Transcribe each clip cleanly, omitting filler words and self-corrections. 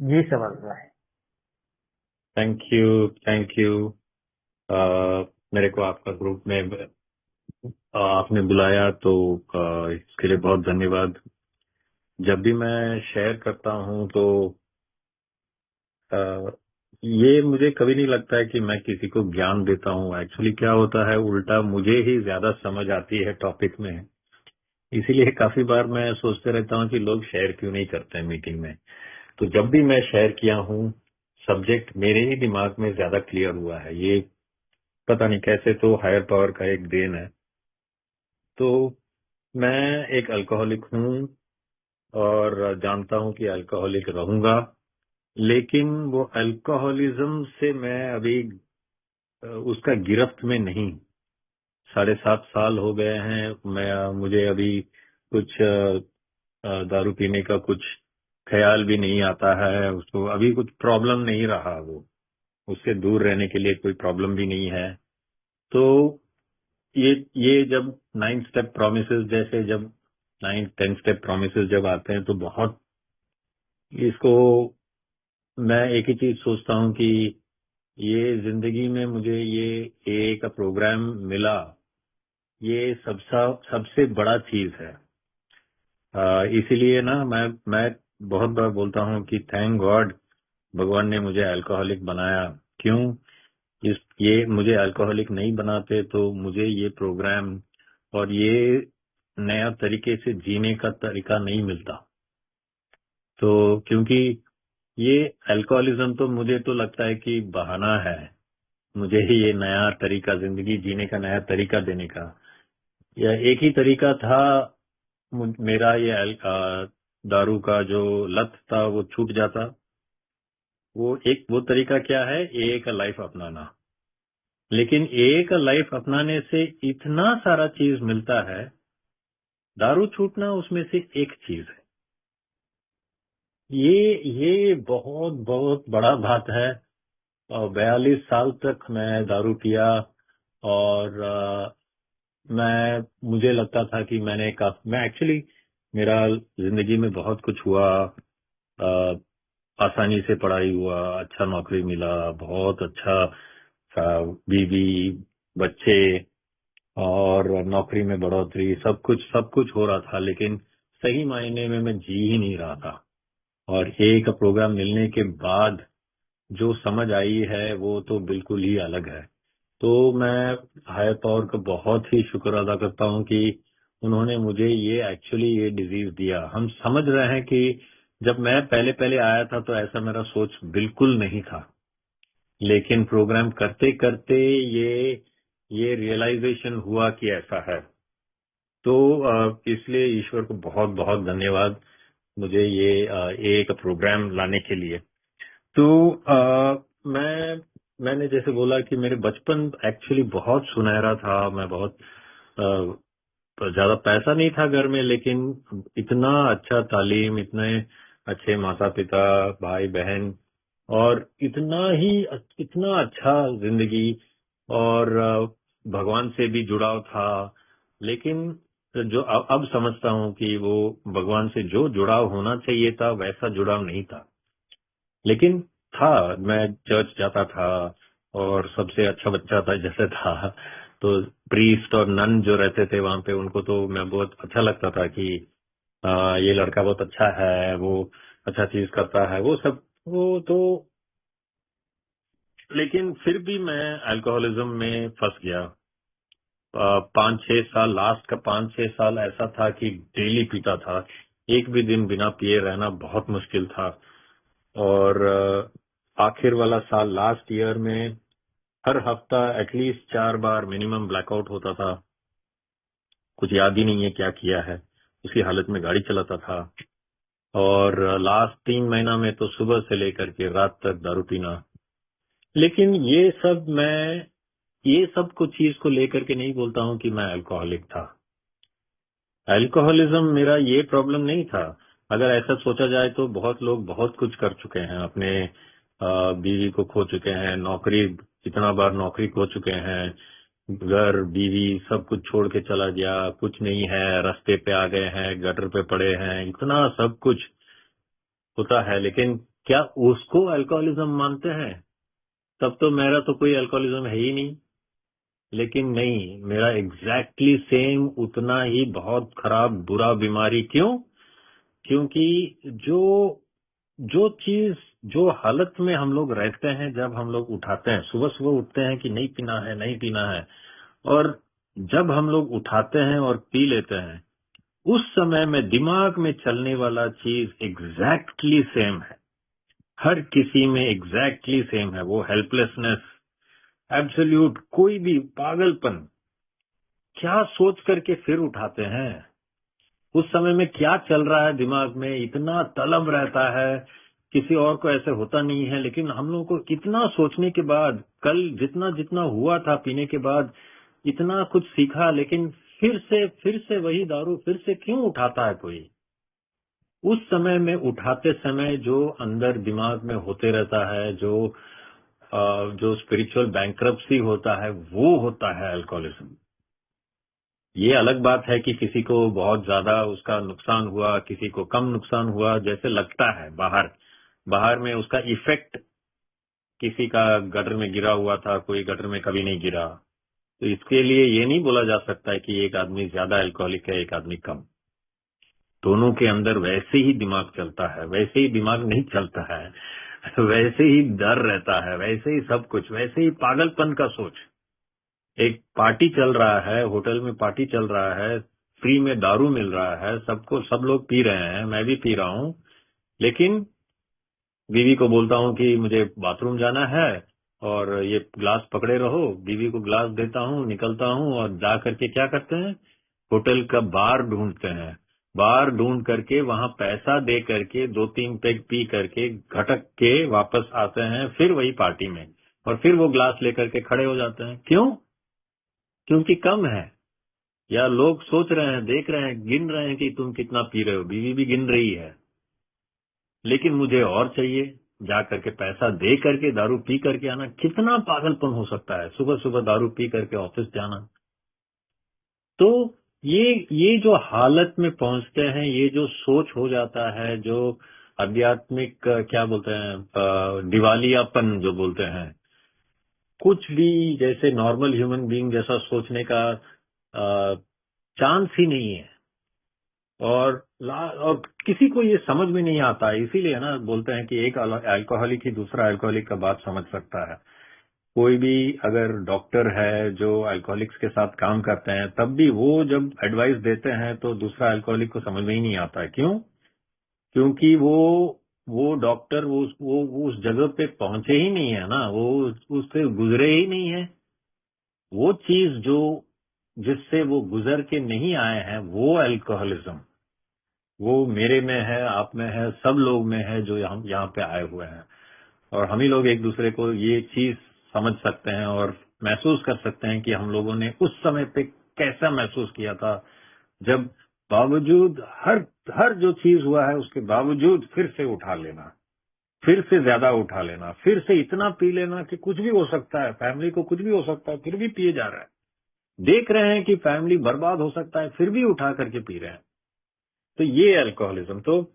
जी समझ रहा है। Thank you, thank you. मेरे को आपका ग्रुप में आपने बुलाया तो इसके लिए बहुत धन्यवाद। जब भी मैं शेयर करता हूं तो अ, ये मुझे कभी नहीं लगता है कि मैं किसी को ज्ञान देता हूं। एक्चुअली क्या होता है, उल्टा मुझे ही ज्यादा समझ आती है टॉपिक में। इसीलिए काफी बार मैं सोचते रहता हूं कि लोग शेयर क्यों नहीं करते हैं मीटिंग में। तो जब भी मैं शेयर किया हूं, सब्जेक्ट मेरे ही दिमाग में ज्यादा क्लियर हुआ है। ये पता नहीं कैसे, तो हायर पावर का एक देन है। तो मैं एक अल्कोहलिक हूँ और जानता हूँ कि अल्कोहलिक रहूंगा, लेकिन वो अल्कोहलिज्म से मैं अभी उसका गिरफ्त में नहीं। 7.5 साल हो गए हैं। मुझे अभी कुछ दारू पीने का कुछ ख्याल भी नहीं आता है। उसको अभी कुछ प्रॉब्लम नहीं रहा। वो उससे दूर रहने के लिए कोई प्रॉब्लम भी नहीं है। तो ये ये जब 9 स्टेप प्रोमिसेस जैसे, जब 9 10 स्टेप प्रोमिसेस जब आते हैं तो बहुत इसको, मैं एक ही चीज सोचता हूँ कि ये जिंदगी में मुझे ये एक प्रोग्राम मिला, ये सबसे बड़ा चीज है। इसीलिए ना मैं बहुत बार बोलता हूँ कि थैंक गॉड भगवान ने मुझे अल्कोहलिक बनाया। क्यों? ये मुझे अल्कोहलिक नहीं बनाते तो मुझे ये प्रोग्राम और ये नया तरीके से जीने का तरीका नहीं मिलता। तो क्योंकि ये अल्कोहलिज्म तो मुझे तो लगता है कि बहाना है मुझे ही ये नया तरीका, जिंदगी जीने का नया तरीका देने का। यह एक ही तरीका था। मेरा ये दारू का जो लत था वो छूट जाता। वो तरीका क्या है? एक लाइफ अपनाना। लेकिन एक लाइफ अपनाने से इतना सारा चीज मिलता है, दारू छूटना उसमें से एक चीज है। ये बहुत बहुत बड़ा बात है। और 42 साल तक मैं दारू पिया और मुझे लगता था कि मैं एक्चुअली, मेरा जिंदगी में बहुत कुछ हुआ। अ, आसानी से पढ़ाई हुआ, अच्छा नौकरी मिला, बहुत अच्छा बीवी, बच्चे और नौकरी में बढ़ोतरी, सब कुछ हो रहा था। लेकिन सही मायने में मैं जी ही नहीं रहा था। और एक प्रोग्राम मिलने के बाद जो समझ आई है वो तो बिल्कुल ही अलग है। तो मैं हायर पावर का बहुत ही शुक्र अदा करता हूँ कि उन्होंने मुझे ये एक्चुअली ये डिजीज दिया। हम समझ रहे हैं कि जब मैं पहले पहले आया था तो ऐसा मेरा सोच बिल्कुल नहीं था। लेकिन प्रोग्राम करते करते ये रियलाइजेशन हुआ कि ऐसा है। तो इसलिए ईश्वर को बहुत बहुत धन्यवाद मुझे ये एक प्रोग्राम लाने के लिए। तो मैंने जैसे बोला कि मेरे बचपन एक्चुअली बहुत सुनहरा था। मैं बहुत ज्यादा पैसा नहीं था घर में, लेकिन इतना अच्छा तालीम, इतने अच्छे माता पिता, भाई बहन, और इतना अच्छा जिंदगी, और भगवान से भी जुड़ाव था। लेकिन जो अब समझता हूँ कि वो भगवान से जो जुड़ाव होना चाहिए था वैसा जुड़ाव नहीं था। लेकिन था, मैं चर्च जाता था और सबसे अच्छा बच्चा था जैसे था। तो प्रीस्ट और नन जो रहते थे वहां पे, उनको तो मैं बहुत अच्छा लगता था कि ये लड़का बहुत अच्छा है, वो अच्छा चीज करता है, वो सब। वो तो, लेकिन फिर भी मैं अल्कोहलिज्म में फंस गया। 5-6 साल, लास्ट का 5-6 साल ऐसा था कि डेली पीता था। एक भी दिन बिना पिए रहना बहुत मुश्किल था। और आखिर वाला साल, लास्ट ईयर में, हर हफ्ता एटलीस्ट 4 बार मिनिमम ब्लैकआउट होता था। कुछ याद ही नहीं है क्या किया है। उसी हालत में गाड़ी चलाता था। और लास्ट 3 महीना में तो सुबह से लेकर के रात तक दारू पीना। लेकिन ये सब कुछ चीज को लेकर के नहीं बोलता हूँ कि मैं अल्कोहलिक था। अल्कोहलिज्म मेरा ये प्रॉब्लम नहीं था। अगर ऐसा सोचा जाए तो बहुत लोग बहुत कुछ कर चुके हैं। अपने बीवी को खो चुके हैं, नौकरी, इतना बार नौकरी खो चुके हैं, घर बीवी सब कुछ छोड़ के चला गया, कुछ नहीं है, रास्ते पे आ गए हैं, गटर पे पड़े हैं, इतना सब कुछ होता है। लेकिन क्या उसको अल्कोहलिज्म मानते हैं? तब तो मेरा तो कोई अल्कोहलिज्म है ही नहीं। लेकिन नहीं, मेरा एग्जैक्टली सेम उतना ही बहुत खराब बुरा बीमारी। क्यों? क्योंकि जो जो चीज, जो हालत में हम लोग रहते हैं, जब हम लोग उठाते हैं, सुबह सुबह उठते हैं कि नहीं पीना है, नहीं पीना है, और जब हम लोग उठाते हैं और पी लेते हैं, उस समय में दिमाग में चलने वाला चीज एग्जैक्टली सेम है। हर किसी में एग्जैक्टली सेम है। वो हेल्पलेसनेस, एब्सोल्यूट कोई भी पागलपन, क्या सोच करके फिर उठाते हैं? उस समय में क्या चल रहा है दिमाग में, इतना तलब रहता है। किसी और को ऐसे होता नहीं है, लेकिन हम लोगों को इतना सोचने के बाद, कल जितना जितना हुआ था पीने के बाद, इतना कुछ सीखा, लेकिन फिर से वही दारू फिर से क्यों उठाता है कोई? उस समय में उठाते समय जो अंदर दिमाग में होते रहता है, जो स्पिरिचुअल बैंक्रप्सी होता है, वो होता है अल्कोहलिज्म। ये अलग बात है कि किसी को बहुत ज्यादा उसका नुकसान हुआ, किसी को कम नुकसान हुआ, जैसे लगता है बाहर बाहर में उसका इफेक्ट। किसी का गटर में गिरा हुआ था, कोई गटर में कभी नहीं गिरा, तो इसके लिए ये नहीं बोला जा सकता है कि एक आदमी ज्यादा अल्कोहलिक है, एक आदमी कम। दोनों के अंदर वैसे ही दिमाग चलता है, वैसे ही दिमाग नहीं चलता है वैसे ही डर रहता है, वैसे ही सब कुछ, वैसे ही पागलपन का सोच। एक पार्टी चल रहा है, होटल में पार्टी चल रहा है, फ्री में दारू मिल रहा है, सबको, सब लोग पी रहे हैं, मैं भी पी रहा हूं, लेकिन बीवी को बोलता हूं कि मुझे बाथरूम जाना है और ये ग्लास पकड़े रहो, बीवी को ग्लास देता हूं, निकलता हूं, और जा करके क्या करते हैं, होटल का बार ढूंढते हैं। बार ढूंढ करके वहां पैसा दे करके 2-3 पेग पी करके घटक के वापस आते हैं, फिर वही पार्टी में, और फिर वो ग्लास लेकर के खड़े हो जाते हैं। क्यों? क्योंकि कम है, या लोग सोच रहे हैं, देख रहे हैं, गिन रहे हैं कि तुम कितना पी रहे हो, बीवी भी गिन रही है, लेकिन मुझे और चाहिए। जा करके पैसा दे करके दारू पी करके आना, कितना पागलपन हो सकता है, सुबह सुबह दारू पी करके ऑफिस जाना। तो ये जो हालत में पहुंचते हैं, ये जो सोच हो जाता है, जो आध्यात्मिक क्या बोलते हैं, दिवालियापन जो बोलते हैं, कुछ भी जैसे नॉर्मल ह्यूमन बीइंग जैसा सोचने का चांस ही नहीं है। और किसी को ये समझ में नहीं आता है, इसीलिए ना बोलते हैं कि एक अल्कोहलिक ही दूसरा अल्कोहलिक का बात समझ सकता है। कोई भी अगर डॉक्टर है जो अल्कोहलिक्स के साथ काम करते हैं, तब भी वो जब एडवाइस देते हैं तो दूसरा अल्कोहलिक को समझ में ही नहीं आता है। क्यों? क्योंकि वो डॉक्टर वो उस जगह पे पहुंचे ही नहीं है ना, वो उससे गुजरे ही नहीं है। वो चीज जो जिससे वो गुजर के नहीं आए हैं, वो अल्कोहलिज्म, वो मेरे में है, आप में है, सब लोग में है जो हम यहाँ पे आए हुए हैं। और हम ही लोग एक दूसरे को ये चीज समझ सकते हैं और महसूस कर सकते हैं कि हम लोगों ने उस समय पे कैसा महसूस किया था, जब बावजूद हर हर जो चीज हुआ है उसके बावजूद फिर से उठा लेना, फिर से ज्यादा उठा लेना, फिर से इतना पी लेना कि कुछ भी हो सकता है, फैमिली को कुछ भी हो सकता है, फिर भी पिए जा रहा है। देख रहे हैं कि फैमिली बर्बाद हो सकता है, फिर भी उठा करके पी रहे हैं। तो ये अल्कोहलिज्म। तो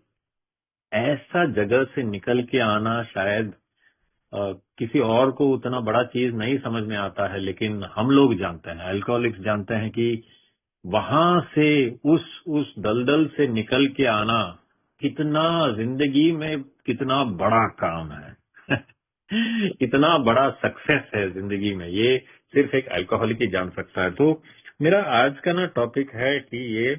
ऐसा जगह से निकल के आना शायद किसी और को उतना बड़ा चीज नहीं समझ में आता है, लेकिन हम लोग जानते हैं, अल्कोहलिक्स जानते हैं कि वहां से उस दलदल से निकल के आना कितना जिंदगी में कितना बड़ा काम है इतना बड़ा सक्सेस है जिंदगी में, ये सिर्फ एक अल्कोहलिक ही जान सकता है। तो मेरा आज का ना टॉपिक है कि ये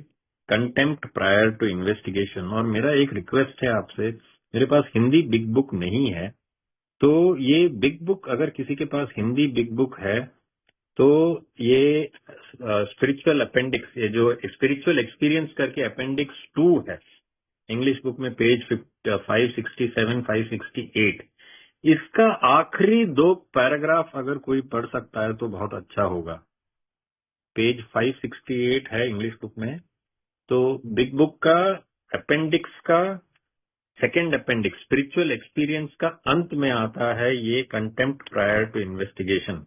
कंटेम्प्ट प्रायर टू इन्वेस्टिगेशन। और मेरा एक रिक्वेस्ट है आपसे, मेरे पास हिंदी बिग बुक नहीं है, तो ये बिग बुक अगर किसी के पास हिंदी बिग बुक है तो ये स्पिरिचुअल अपेंडिक्स, ये जो स्पिरिचुअल एक्सपीरियंस करके अपेंडिक्स 2 है इंग्लिश बुक में, पेज 567 568, इसका आखिरी 2 पैराग्राफ अगर कोई पढ़ सकता है तो बहुत अच्छा होगा। पेज 568 है इंग्लिश बुक में। तो बिग बुक का अपेंडिक्स का सेकेंड अपेंडिक्स, स्पिरिचुअल एक्सपीरियंस का अंत में आता है ये कंटेम्प्ट प्रायर टू इन्वेस्टिगेशन।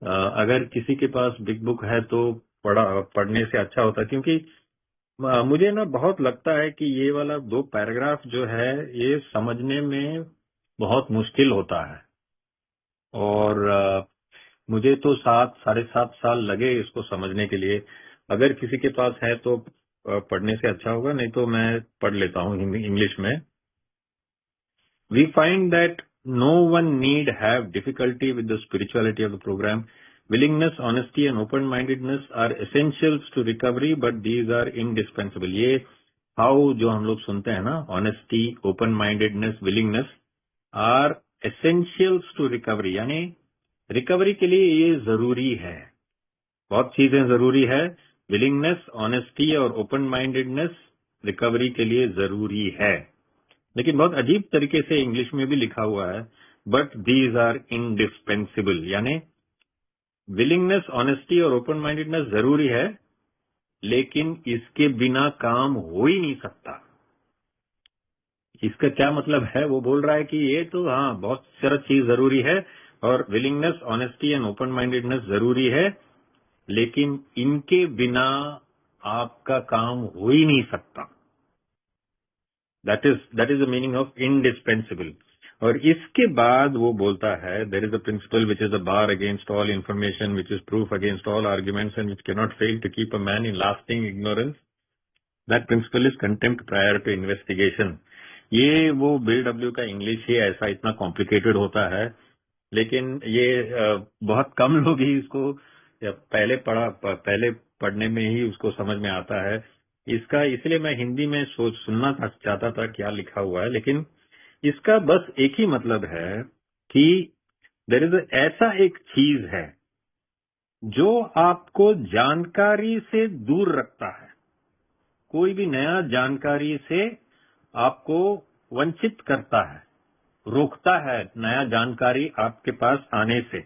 अगर किसी के पास बिग बुक है तो पढ़ने से अच्छा होता है, क्योंकि मुझे ना बहुत लगता है कि ये वाला 2 पैराग्राफ जो है ये समझने में बहुत मुश्किल होता है। और मुझे तो 7 साढ़े 7 साल लगे इसको समझने के लिए। अगर किसी के पास है तो पढ़ने से अच्छा होगा, नहीं तो मैं पढ़ लेता हूँ इंग्लिश में। We find that no one need have difficulty with the spirituality of the program. Willingness, honesty and open-mindedness are essentials to recovery, but these are indispensable. ये how जो हम लोग सुनते हैं ना, honesty, open-mindedness, willingness are essentials to recovery, यानी recovery के लिए ये जरूरी है। बहुत चीजें जरूरी है। विलिंगनेस, ऑनेस्टी और ओपन माइंडेडनेस रिकवरी के लिए जरूरी है। लेकिन बहुत अजीब तरीके से इंग्लिश में भी लिखा हुआ है, बट दीज आर इंडिस्पेंसिबल, यानी विलिंगनेस, ऑनेस्टी और ओपन माइंडेडनेस जरूरी है, लेकिन इसके बिना काम हो ही नहीं सकता। इसका क्या मतलब है? वो बोल रहा है कि ये तो हाँ बहुत सारा चीज जरूरी है और willingness, honesty and open mindedness जरूरी है, लेकिन इनके बिना आपका काम हो ही नहीं सकता। That is the meaning of indispensable. और इसके बाद वो बोलता है, there is a principle which is a bar against all information, which is proof against all arguments and which can not fail to keep a man in lasting ignorance. That principle is contempt prior to investigation. ये वो BW का English ही ऐसा इतना complicated होता है, लेकिन ये बहुत कम लोग ही इसको पहले पढ़ने में ही उसको समझ में आता है। इसका इसलिए मैं हिंदी में सुनना चाहता था क्या लिखा हुआ है, लेकिन इसका बस एक ही मतलब है कि देयर इज ऐसा एक चीज है जो आपको जानकारी से दूर रखता है। कोई भी नया जानकारी से आपको वंचित करता है, रोकता है नया जानकारी आपके पास आने से।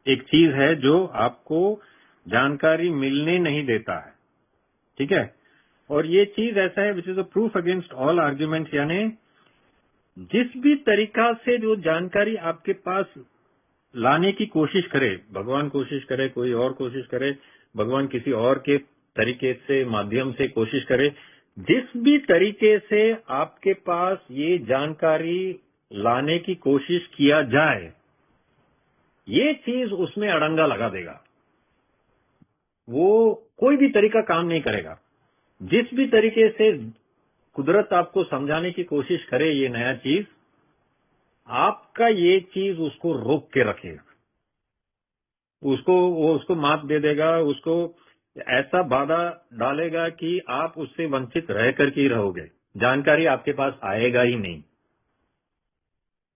एक चीज है जो आपको जानकारी मिलने नहीं देता है, ठीक है। और ये चीज ऐसा है विच is a proof against all arguments, यानी जिस भी तरीका से जो जानकारी आपके पास लाने की कोशिश करे, भगवान कोशिश करे, कोई और कोशिश करे, भगवान किसी और के तरीके से माध्यम से कोशिश करे, जिस भी तरीके से आपके पास ये जानकारी लाने की कोशिश किया जाए, ये चीज उसमें अड़ंगा लगा देगा। वो कोई भी तरीका काम नहीं करेगा। जिस भी तरीके से कुदरत आपको समझाने की कोशिश करे ये नया चीज, आपका ये चीज उसको रोक के रखेगा, वो उसको मात दे देगा, उसको ऐसा बाधा डालेगा कि आप उससे वंचित रह करके ही रहोगे, जानकारी आपके पास आएगा ही नहीं।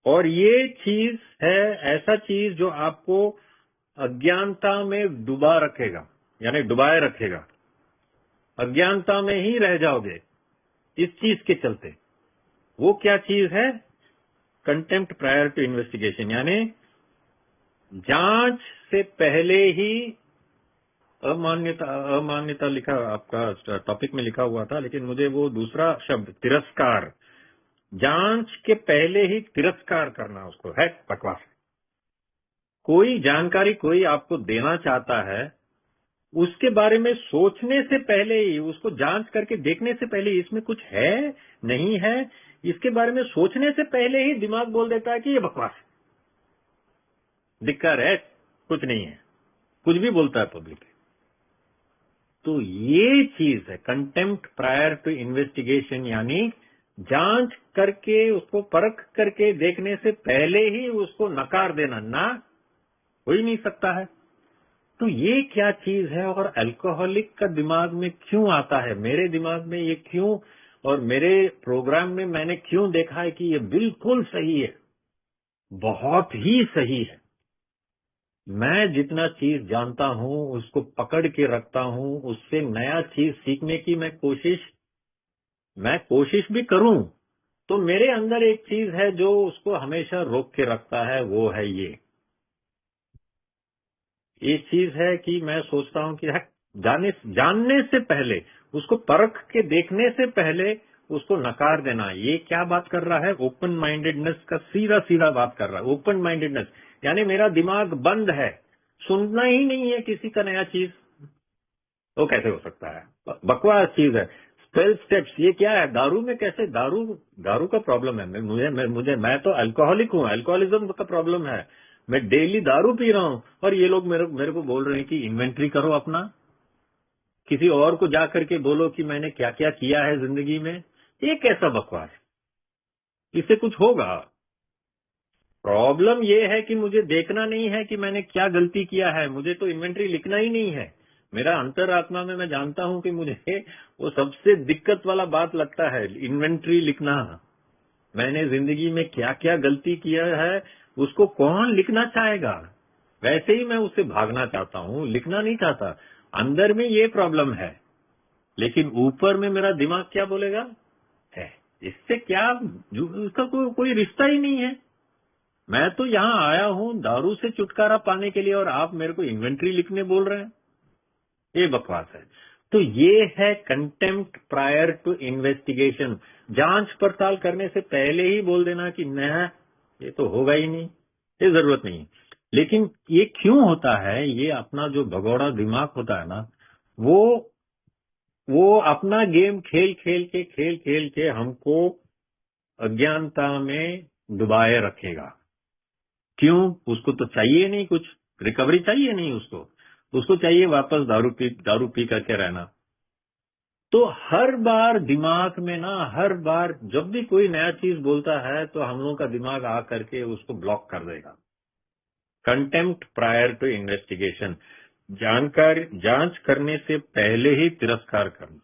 और ये चीज है ऐसा चीज जो आपको अज्ञानता में डुबा रखेगा, यानी डुबाए रखेगा। अज्ञानता में ही रह जाओगे इस चीज के चलते। वो क्या चीज है? कंटेम्प्ट प्रायर टू इन्वेस्टिगेशन, यानी जांच से पहले ही अमान्यता लिखा आपका टॉपिक में लिखा हुआ था, लेकिन मुझे वो दूसरा शब्द तिरस्कार, जांच के पहले ही तिरस्कार करना, उसको है बकवास। कोई जानकारी कोई आपको देना चाहता है, उसके बारे में सोचने से पहले ही, उसको जांच करके देखने से पहले इसमें कुछ है नहीं है, इसके बारे में सोचने से पहले ही दिमाग बोल देता है कि ये बकवास है, धिक्कार है, कुछ नहीं है, कुछ भी बोलता है पब्लिक। तो ये चीज है कंटेम्प्ट प्रायर टू इन्वेस्टिगेशन, यानी जांच करके उसको परख करके देखने से पहले ही उसको नकार देना, ना हो ही नहीं सकता है। तो ये क्या चीज है और अल्कोहलिक का दिमाग में क्यों आता है, मेरे दिमाग में ये क्यों, और मेरे प्रोग्राम में मैंने क्यों देखा है कि ये बिल्कुल सही है, बहुत ही सही है। मैं जितना चीज जानता हूं उसको पकड़ के रखता हूं, उससे नया चीज सीखने की मैं कोशिश भी करूं, तो मेरे अंदर एक चीज है जो उसको हमेशा रोक के रखता है, वो है ये चीज है कि मैं सोचता हूं कि जानने से पहले, उसको परख के देखने से पहले उसको नकार देना। ये क्या बात कर रहा है? ओपन माइंडेडनेस का सीधा सीधा बात कर रहा है। ओपन माइंडेडनेस यानी मेरा दिमाग बंद है, सुनना ही नहीं है किसी का नया चीज, वो कैसे हो सकता है? बकवास चीज है। 12 स्टेप्स ये क्या है? दारू में कैसे? दारू का प्रॉब्लम है। मैं तो अल्कोहलिक हूँ, अल्कोहलिज्म का प्रॉब्लम है। मैं डेली दारू पी रहा हूँ और ये लोग मेरे को बोल रहे हैं कि इन्वेंट्री करो अपना, किसी और को जा करके बोलो कि मैंने क्या क्या किया है जिंदगी में। ये कैसा बकवास? इससे कुछ होगा? प्रॉब्लम ये है कि मुझे देखना नहीं है कि मैंने क्या गलती किया है, मुझे तो इन्वेंट्री लिखना ही नहीं है। मेरा अंतरात्मा में मैं जानता हूं कि मुझे वो सबसे दिक्कत वाला बात लगता है, इन्वेंट्री लिखना। मैंने जिंदगी में क्या क्या गलती किया है उसको कौन लिखना चाहेगा? वैसे ही मैं उससे भागना चाहता हूं, लिखना नहीं चाहता। अंदर में ये प्रॉब्लम है, लेकिन ऊपर में मेरा दिमाग क्या बोलेगा है, इससे क्या, उसका कोई रिश्ता ही नहीं है। मैं तो यहाँ आया हूँ दारू से छुटकारा पाने के लिए और आप मेरे को इन्वेंट्री लिखने बोल रहे हैं। ये बकवास है। तो ये है कंटेम्प्ट प्रायर टू इन्वेस्टिगेशन। जांच पड़ताल करने से पहले ही बोल देना कि नहीं, ये तो होगा ही नहीं, ये जरूरत नहीं। लेकिन ये क्यों होता है? ये अपना जो भगोड़ा दिमाग होता है ना, वो अपना गेम खेल खेल के हमको अज्ञानता में डुबाए रखेगा। क्यों? उसको तो चाहिए नहीं, कुछ रिकवरी चाहिए नहीं उसको चाहिए वापस दारू पी करके रहना। तो हर बार दिमाग में ना, हर बार जब भी कोई नया चीज बोलता है तो हम लोगों का दिमाग आ करके उसको ब्लॉक कर देगा। कंटेम्प्ट प्रायर टू इन्वेस्टिगेशन, जांच करने से पहले ही तिरस्कार करना,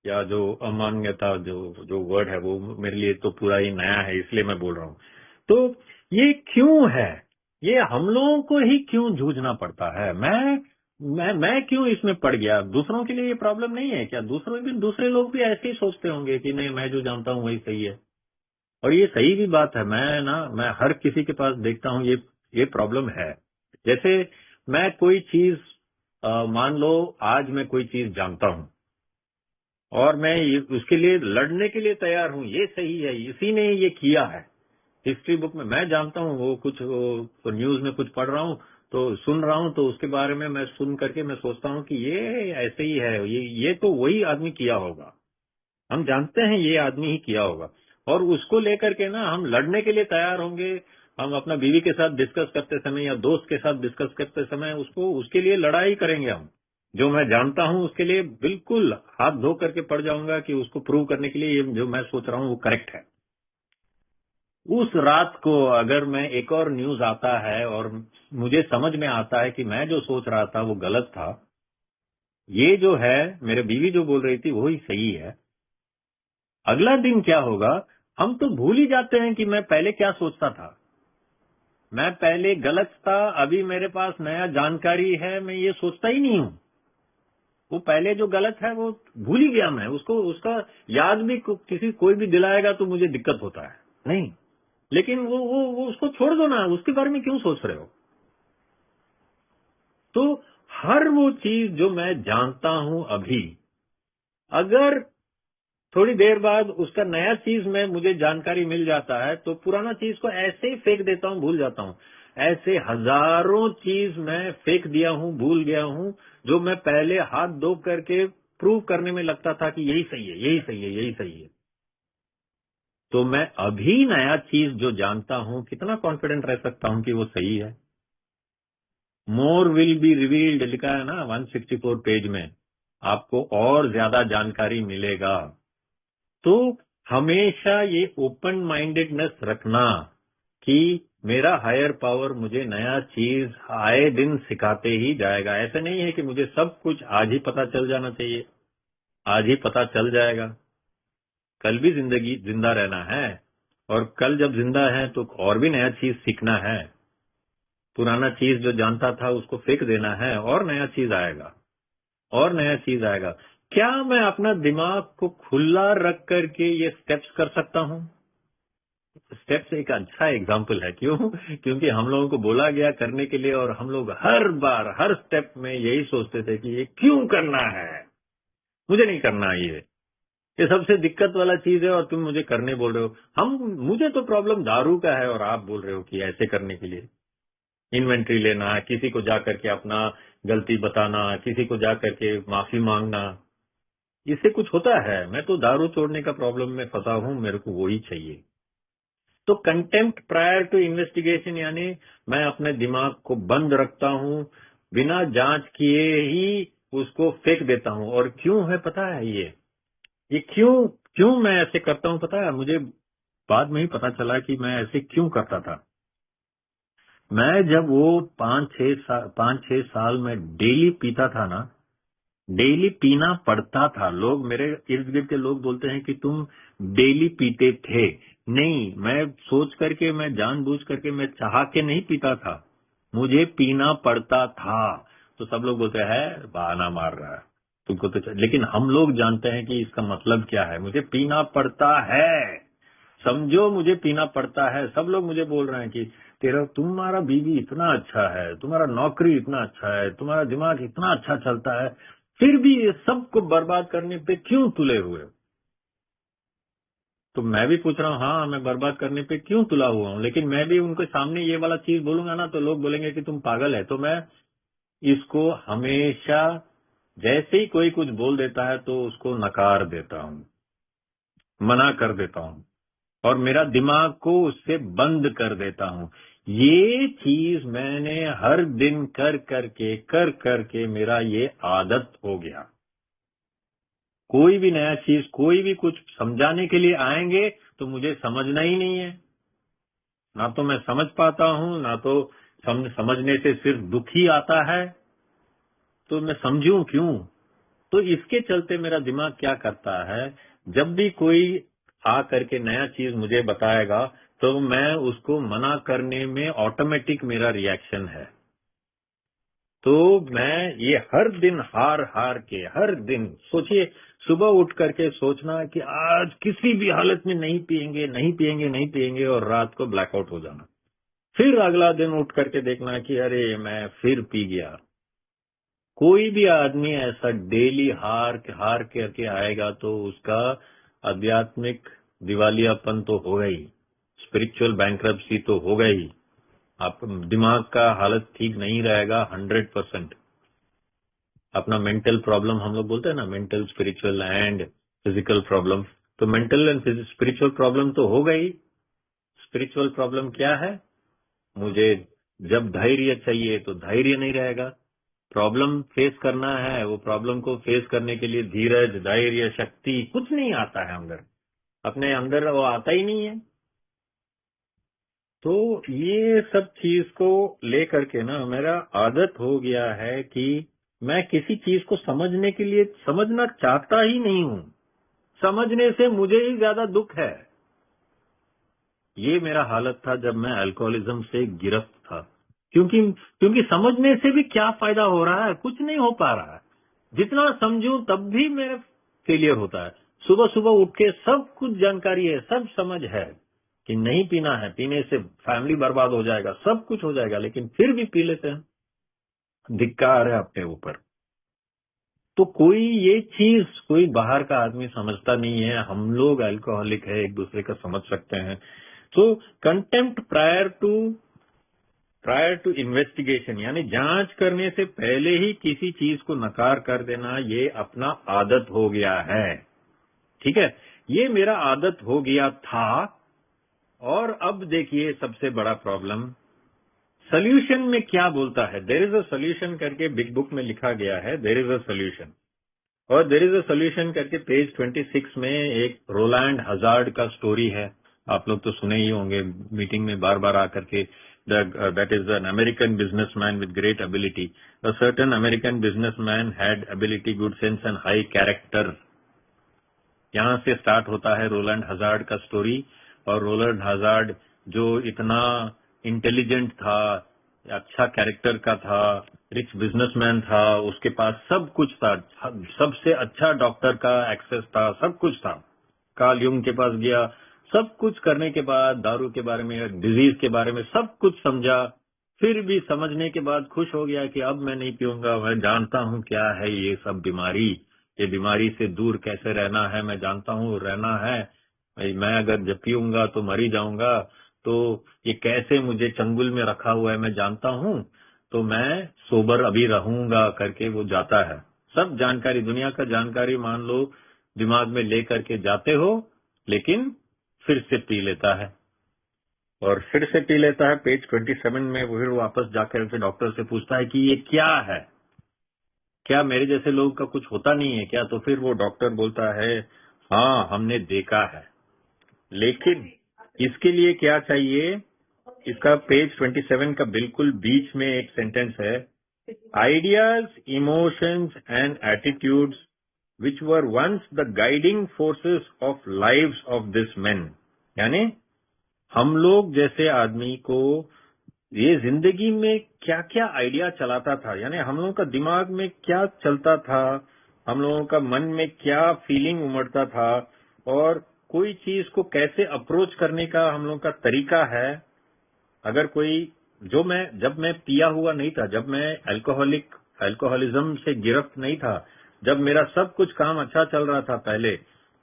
या जो अमान्यता जो वर्ड है वो मेरे लिए तो पूरा ही नया है, इसलिए मैं बोल रहा हूँ। तो ये क्यों है? ये हम लोगों को ही क्यों जूझना पड़ता है? मैं क्यों इसमें पड़ गया? दूसरों के लिए ये प्रॉब्लम नहीं है क्या? दूसरे लोग भी ऐसे ही सोचते होंगे कि नहीं, मैं जो जानता हूँ वही सही है। और ये सही भी बात है। मैं हर किसी के पास देखता हूँ ये प्रॉब्लम है। जैसे मैं कोई चीज, मान लो आज मैं कोई चीज जानता हूँ और मैं उसके लिए लड़ने के लिए तैयार हूँ, ये सही है, इसी ने ये किया है। हिस्ट्री बुक में मैं जानता हूँ, वो कुछ न्यूज में कुछ पढ़ रहा हूँ तो सुन रहा हूँ, तो उसके बारे में मैं सुन करके मैं सोचता हूँ कि ये ऐसे ही है, ये तो वही आदमी किया होगा। हम जानते हैं ये आदमी ही किया होगा, और उसको लेकर के ना हम लड़ने के लिए तैयार होंगे। हम अपना बीवी के साथ डिस्कस करते समय या दोस्त के साथ डिस्कस करते समय उसके लिए लड़ाई करेंगे हम। जो मैं जानता हूँ उसके लिए बिल्कुल हाथ धो करके पड़ जाऊंगा कि उसको प्रूव करने के लिए ये जो मैं सोच रहा हूँ वो करेक्ट है। उस रात को अगर मैं एक और न्यूज आता है और मुझे समझ में आता है कि मैं जो सोच रहा था वो गलत था, ये जो है मेरे बीवी जो बोल रही थी वही सही है, अगला दिन क्या होगा? हम तो भूल ही जाते हैं कि मैं पहले क्या सोचता था। मैं पहले गलत था, अभी मेरे पास नया जानकारी है, मैं ये सोचता ही नहीं हूँ। वो पहले जो गलत है वो भूल ही गया मैं, उसका याद भी कोई भी दिलाएगा तो मुझे दिक्कत होता है नहीं। लेकिन वो उसको छोड़ दो ना, उसके बारे में क्यों सोच रहे हो? तो हर वो चीज जो मैं जानता हूं अभी, अगर थोड़ी देर बाद उसका नया चीज में मुझे जानकारी मिल जाता है तो पुराना चीज को ऐसे ही फेंक देता हूं, भूल जाता हूं। ऐसे हजारों चीज मैं फेंक दिया हूं, भूल गया हूं, जो मैं पहले हाथ धो करके प्रूव करने में लगता था कि यही सही है, यही सही है, यही सही है। तो मैं अभी नया चीज जो जानता हूं, कितना कॉन्फिडेंट रह सकता हूं कि वो सही है? मोर विल बी रिवील्ड लिखा है ना 164 पेज में, आपको और ज्यादा जानकारी मिलेगा। तो हमेशा ये ओपन माइंडेडनेस रखना कि मेरा हायर पावर मुझे नया चीज आए दिन सिखाते ही जाएगा। ऐसा नहीं है कि मुझे सब कुछ आज ही पता चल जाना चाहिए, आज ही पता चल जाएगा। कल भी जिंदगी जिंदा रहना है, और कल जब जिंदा है तो और भी नया चीज सीखना है। पुराना चीज जो जानता था उसको फेंक देना है, और नया चीज आएगा, और नया चीज आएगा। क्या मैं अपना दिमाग को खुला रख करके ये स्टेप्स कर सकता हूँ? स्टेप्स एक अच्छा एग्जाम्पल है। क्यों? क्योंकि हम लोगों को बोला गया करने के लिए, और हम लोग हर बार हर स्टेप में यही सोचते थे कि ये क्यों करना है, मुझे नहीं करना ये सबसे दिक्कत वाला चीज है और तुम मुझे करने बोल रहे हो। मुझे तो प्रॉब्लम दारू का है और आप बोल रहे हो कि ऐसे करने के लिए इन्वेंट्री लेना, किसी को जा करके अपना गलती बताना, किसी को जा करके माफी मांगना, इससे कुछ होता है? मैं तो दारू छोड़ने का प्रॉब्लम में फंसा हूं, मेरे को वही चाहिए। तो कंटेम्प्ट प्रायर टू इन्वेस्टिगेशन, यानी मैं अपने दिमाग को बंद रखता हूं, बिना जांच किए ही उसको फेंक देता हूं। और क्यों है पता है? ये क्यों क्यों मैं ऐसे करता हूं पता है? मुझे बाद में ही पता चला कि मैं ऐसे क्यों करता था। मैं जब वो 5-6 साल में डेली पीता था ना, डेली पीना पड़ता था। लोग, मेरे इर्द गिर्द के लोग बोलते हैं कि तुम डेली पीते थे। नहीं, मैं सोच करके, मैं जानबूझ करके, मैं चाह के नहीं पीता था, मुझे पीना पड़ता था। तो सब लोग बोलते हैं बहाना मार रहा है तुमको तो, लेकिन हम लोग जानते हैं कि इसका मतलब क्या है। मुझे पीना पड़ता है, समझो, मुझे पीना पड़ता है। सब लोग मुझे बोल रहे हैं कि तुम्हारा बीवी इतना अच्छा है, तुम्हारा नौकरी इतना अच्छा है, तुम्हारा दिमाग इतना अच्छा चलता है, फिर भी ये सबको बर्बाद करने पे क्यों तुले हुए हो? तो मैं भी पूछ रहा हूँ, हाँ मैं बर्बाद करने पे क्यों तुला हुआ हूँ, लेकिन मैं भी उनके सामने ये वाला चीज बोलूंगा ना तो लोग बोलेंगे कि तुम पागल है। तो मैं इसको हमेशा, जैसे ही कोई कुछ बोल देता है तो उसको नकार देता हूँ, मना कर देता हूँ, और मेरा दिमाग को उससे बंद कर देता हूँ। ये चीज मैंने हर दिन कर करके मेरा ये आदत हो गया। कोई भी नया चीज, कोई भी कुछ समझाने के लिए आएंगे तो मुझे समझना ही नहीं है। ना तो मैं समझ पाता हूँ, ना तो समझने से सिर्फ दुख ही आता है। तो मैं समझूं क्यों? तो इसके चलते मेरा दिमाग क्या करता है, जब भी कोई आ करके नया चीज मुझे बताएगा तो मैं उसको मना करने में ऑटोमेटिक मेरा रिएक्शन है। तो मैं ये हर दिन हार हार के, हर दिन सोचिए, सुबह उठ करके सोचना कि आज किसी भी हालत में नहीं पिएंगे, नहीं पिएंगे, नहीं पिएंगे, और रात को ब्लैकआउट हो जाना। फिर अगला दिन उठ करके देखना कि अरे मैं फिर पी गया। कोई भी आदमी ऐसा डेली हार हार करके आएगा तो उसका आध्यात्मिक दिवालियापन तो होगा ही, स्पिरिचुअल बैंक्रप्सी तो होगा ही। आप दिमाग का हालत ठीक नहीं रहेगा 100%। अपना मेंटल प्रॉब्लम, हम लोग बोलते हैं ना, mental, spiritual and physical problem. तो मेंटल एंड स्पिरिचुअल प्रॉब्लम तो होगा ही। स्पिरिचुअल प्रॉब्लम क्या है? मुझे जब धैर्य चाहिए तो धैर्य नहीं रहेगा। प्रॉब्लम फेस करना है, वो प्रॉब्लम को फेस करने के लिए धीरज, धैर्य, शक्ति कुछ नहीं आता है अंदर, अपने अंदर वो आता ही नहीं है। तो ये सब चीज को लेकर के ना मेरा आदत हो गया है कि मैं किसी चीज को समझने के लिए समझना चाहता ही नहीं हूँ। समझने से मुझे ही ज्यादा दुख है। ये मेरा हालत था जब मैं अल्कोहलिज्म से गिरफ्त था। क्योंकि क्योंकि समझने से भी क्या फायदा हो रहा है? कुछ नहीं हो पा रहा है। जितना समझूं तब भी मेरा फेलियर होता है। सुबह सुबह उठ के सब कुछ जानकारी है, सब समझ है कि नहीं पीना है, पीने से फैमिली बर्बाद हो जाएगा, सब कुछ हो जाएगा, लेकिन फिर भी पी लेते हैं। धिक्कार है अपने ऊपर। तो कोई ये चीज कोई बाहर का आदमी समझता नहीं है। हम लोग अल्कोहलिक है, एक दूसरे का समझ सकते हैं। तो कंटेम्प्ट प्रायर टू इन्वेस्टिगेशन, यानी जांच करने से पहले ही किसी चीज को नकार कर देना, ये अपना आदत हो गया है। ठीक है, ये मेरा आदत हो गया था। और अब देखिए सबसे बड़ा प्रॉब्लम, सोल्यूशन में क्या बोलता है? देयर इज अ सोल्यूशन करके बिग बुक में लिखा गया है, देयर इज अ सोल्यूशन। और देयर इज अ सोल्यूशन करके पेज 26 में एक रोलैंड हजार्ड का स्टोरी है। आप लोग तो सुने ही होंगे, मीटिंग में बार बार आकर के, that is an American businessman with great ability. A certain American businessman had ability, good sense and high character. यहाँ से स्टार्ट होता है रोलैंड हजार्ड का स्टोरी। और रोलैंड हजार्ड जो इतना इंटेलिजेंट था, अच्छा कैरेक्टर का था, रिच बिजनेसमैन था, उसके पास सब कुछ था, सबसे अच्छा डॉक्टर का एक्सेस था, सब कुछ था। कार्ल यूंग के पास गया, सब कुछ करने के बाद दारू के बारे में, डिजीज के बारे में सब कुछ समझा। फिर भी समझने के बाद खुश हो गया कि अब मैं नहीं पीऊंगा, मैं जानता हूँ क्या है ये सब बीमारी, ये बीमारी से दूर कैसे रहना है मैं जानता हूँ, रहना है। मैं अगर जब पीऊंगा तो मर ही जाऊंगा, तो ये कैसे मुझे चंगुल में रखा हुआ है मैं जानता हूँ। तो मैं सोबर अभी रहूंगा करके वो जाता है। सब जानकारी, दुनिया का जानकारी मान लो दिमाग में ले करके जाते हो, लेकिन फिर से पी लेता है, और फिर से पी लेता है। पेज 27 में फिर वापस जाकर के डॉक्टर से पूछता है कि ये क्या है, क्या मेरे जैसे लोगों का कुछ होता नहीं है क्या? तो फिर वो डॉक्टर बोलता है, हाँ हमने देखा है, लेकिन इसके लिए क्या चाहिए? इसका पेज 27 का बिल्कुल बीच में एक सेंटेंस है, ideas, emotions and attitudes which were once the guiding forces of lives of this man. यानी हम लोग जैसे आदमी को ये जिंदगी में क्या क्या आइडिया चलाता था, यानी हम लोगों का दिमाग में क्या चलता था, हम लोगों का मन में क्या फीलिंग उमड़ता था, और कोई चीज को कैसे अप्रोच करने का हम लोगों का तरीका है। अगर कोई, जब मैं पिया हुआ नहीं था, जब मैं अल्कोहलिज्म से गिरफ्त नहीं था, जब मेरा सब कुछ काम अच्छा चल रहा था पहले,